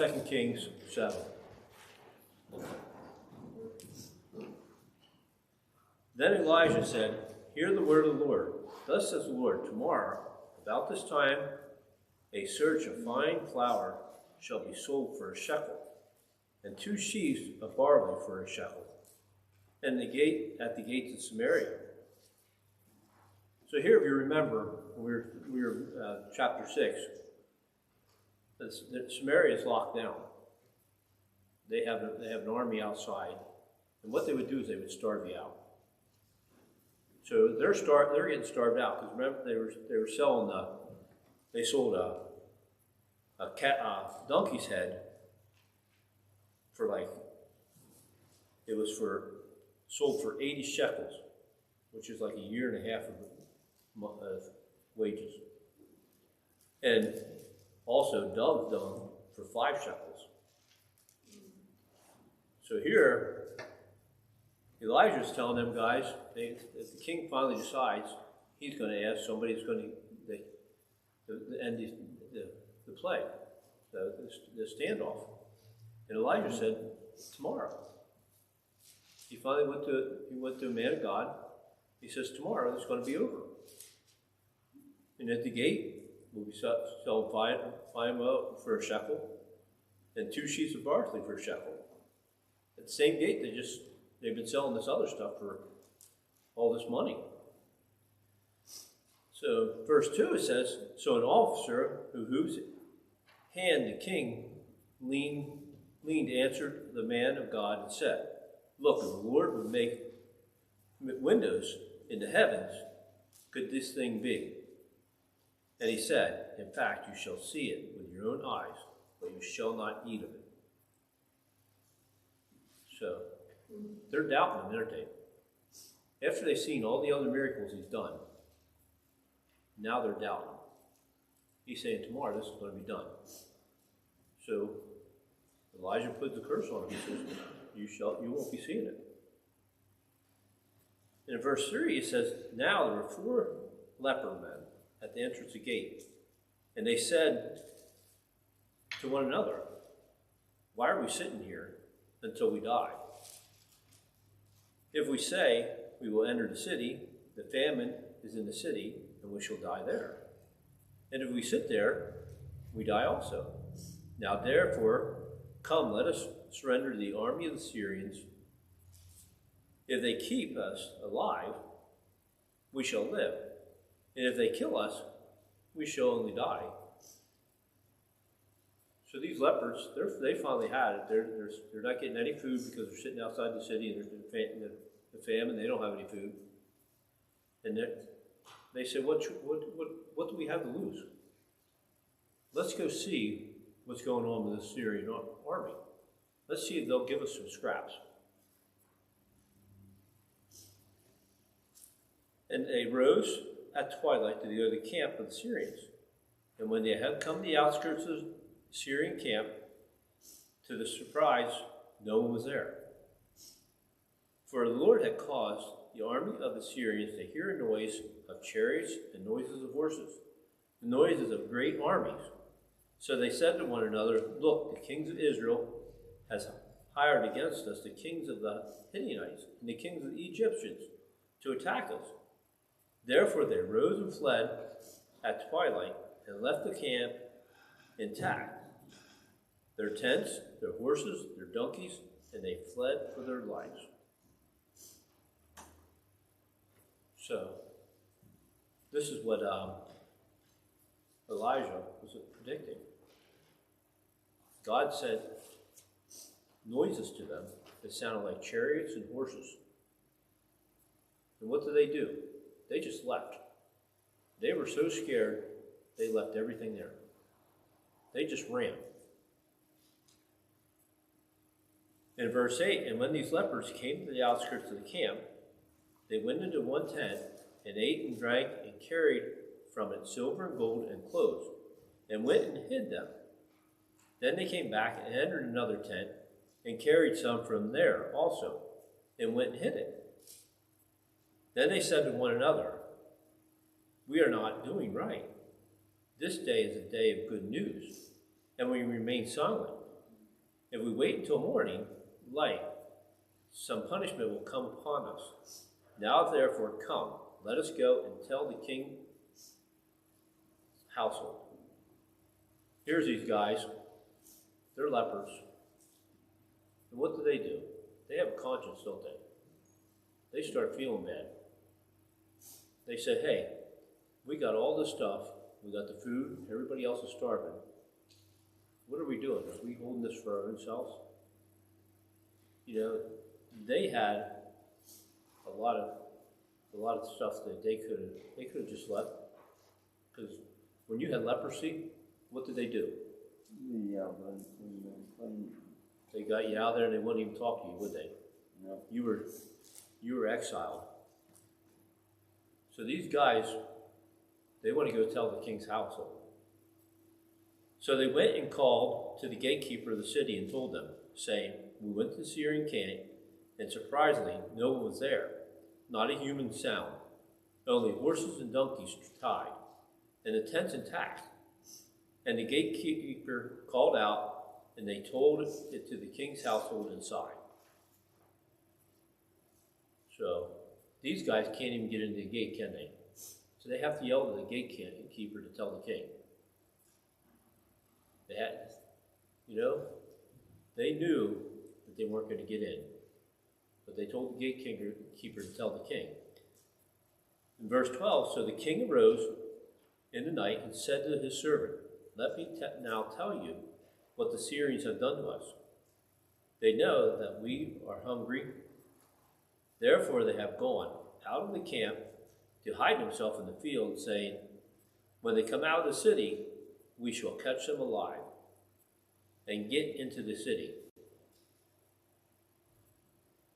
2 Kings 7. Then Elijah said, "Hear the word of the Lord. Thus says the Lord, tomorrow, about this time, a search of fine flour shall be sold for a shekel, and 2 sheaves of barley for a shekel, and at the gates of Samaria." So here, if you remember, we were chapter 6, Samaria is locked down. They have an army outside, and what they would do is they would starve you out. So they're getting starved out because remember they were selling they sold a donkey's head for sold for 80 shekels, which is like a year and a half of wages, and also dove dung for 5 shekels. So here, Elijah's telling them guys, if the king finally decides, he's going to ask somebody who's going to end the play, the standoff. And Elijah said, tomorrow. He finally went to a man of God. He says, tomorrow it's going to be over. And at the gate, we'll be selling fine for a shekel, and 2 sheets of barley for a shekel. At the same gate, they've been selling this other stuff for all this money. So verse 2, it says, so an officer whose hand the king leaned answered the man of God and said, look, if the Lord would make windows in the heavens, could this thing be? And he said, in fact, you shall see it with your own eyes, but you shall not eat of it. So they're doubting him, aren't they? After they've seen all the other miracles he's done, now they're doubting. He's saying tomorrow this is going to be done. So Elijah put the curse on him. He says, you won't be seeing it. And in verse 3 it says, now there were 4 leper men at the entrance of the gate, and they said to one another, why are we sitting here until we die? If we say we will enter the city, the famine is in the city, and we shall die there. And if we sit there, we die also. Now therefore, come, let us surrender to the army of the Syrians. If they keep us alive, we shall live. And if they kill us, we shall only die. So these lepers, they finally had it. They're not getting any food because they're sitting outside the city and there's the famine. They don't have any food. And they said, what do we have to lose? Let's go see what's going on with the Syrian army. Let's see if they'll give us some scraps. And they rose at twilight to go to the camp of the Syrians. And when they had come to the outskirts of the Syrian camp, to the surprise, no one was there. For the Lord had caused the army of the Syrians to hear a noise of chariots and noises of horses, the noises of great armies. So they said to one another, look, the kings of Israel has hired against us the kings of the Hittite and the kings of the Egyptians to attack us. Therefore they rose and fled at twilight and left the camp intact, their tents, their horses, their donkeys, and they fled for their lives. So this is what Elijah was predicting. God said noises to them that sounded like chariots and horses. And what did they do? They just left. They were so scared, they left everything there. They just ran. In verse 8, and when these lepers came to the outskirts of the camp, they went into one tent and ate and drank and carried from it silver and gold and clothes, and went and hid them. Then they came back and entered another tent and carried some from there also, and went and hid it. Then they said to one another, we are not doing right. This day is a day of good news, and we remain silent. If we wait until morning light, some punishment will come upon us. Now therefore come, let us go and tell the king's household. Here's these guys. They're lepers. And what do? They have a conscience, don't they? They start feeling bad. They say, hey, we got all this stuff. We got the food. Everybody else is starving. What are we doing? Are we holding this for our own selves? You know, they had a lot of stuff that they could have just left. Because when you had leprosy, what did they do? Yeah, They got you out there and they wouldn't even talk to you, would they? No. You were exiled. So these guys, they want to go tell the king's household. So they went and called to the gatekeeper of the city and told them, saying, we went to the Syrian camp, and surprisingly, no one was there, not a human sound, only horses and donkeys tied, and the tents intact. And the gatekeeper called out, and they told it to the king's household inside. So these guys can't even get into the gate, can they? So they have to yell to the gatekeeper to tell the king. They had, they knew that they weren't going to get in, but they told the gatekeeper to tell the king. In verse 12, so the king arose in the night and said to his servant, let me now tell you what the Syrians have done to us. They know that we are hungry. Therefore they have gone out of the camp to hide themselves in the field, saying, when they come out of the city, we shall catch them alive and get into the city.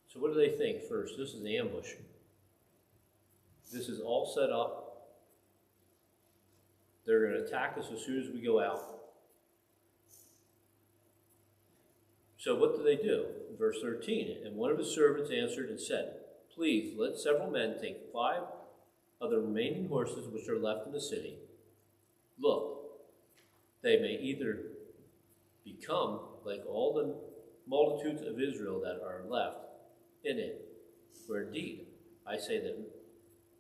So what do they think first? This is an ambush. This is all set up. They're going to attack us as soon as we go out. So what do? In verse 13, and one of his servants answered and said, please let several men take 5 of the remaining horses which are left in the city. Look, they may either become like all the multitudes of Israel that are left in it, for indeed, I say that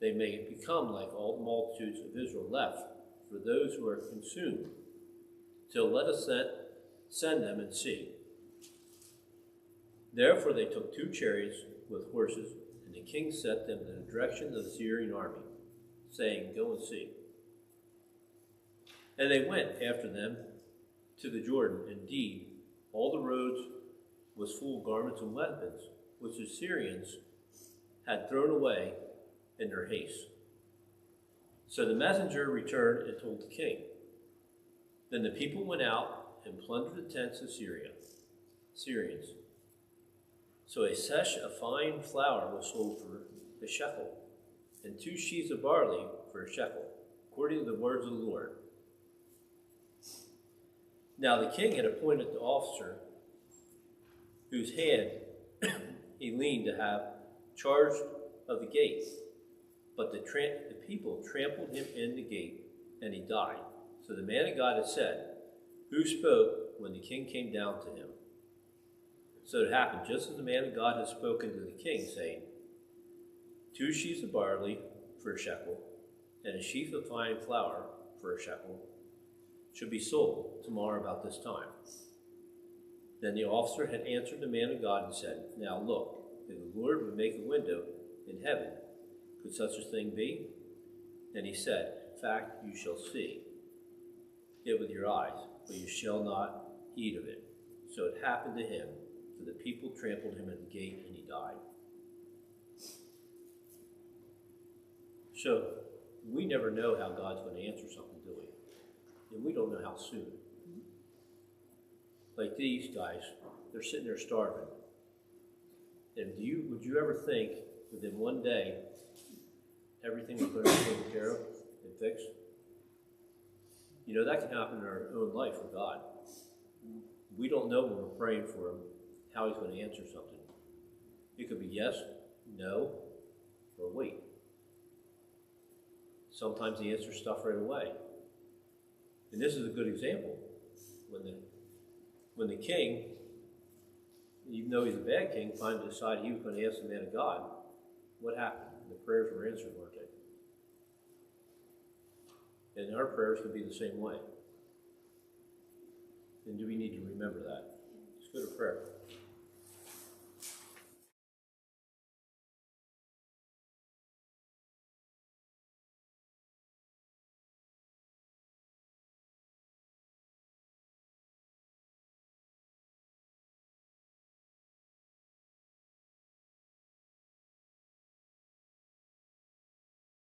they may become like all the multitudes of Israel left for those who are consumed, till let us send them and see. Therefore they took 2 chariots with horses, and the king set them in the direction of the Syrian army, saying, go and see. And they went after them to the Jordan. Indeed, all the roads was full of garments and weapons, which the Syrians had thrown away in their haste. So the messenger returned and told the king. Then the people went out and plundered the tents of Syrians. So a sesh of fine flour was sold for a shekel, and 2 sheaves of barley for a shekel, according to the words of the Lord. Now the king had appointed the officer whose hand he leaned to have charge of the gate. But the people trampled him in the gate, and he died. So the man of God had said, who spoke when the king came down to him? So it happened, just as the man of God had spoken to the king, saying, 2 sheaves of barley for a shekel, and a sheaf of fine flour for a shekel, should be sold tomorrow about this time. Then the officer had answered the man of God and said, now look, if the Lord would make a window in heaven, could such a thing be? And he said, in fact, you shall see it with your eyes, but you shall not eat of it. So it happened to him, for the people trampled him at the gate, and he died. So we never know how God's going to answer something, do we? And we don't know how soon. Like these guys, they're sitting there starving. And would you ever think within one day everything was going to be taken care of and fixed? That can happen in our own life with God. We don't know when we're praying for him how he's going to answer something. It could be yes, no, or wait. Sometimes he answers stuff right away. And this is a good example. When the king even though he's a bad king, finally decided he was going to ask the man of God, what happened? The prayers were answered, weren't they? And our prayers can be the same way. And do we need to remember that? Let's go to prayer.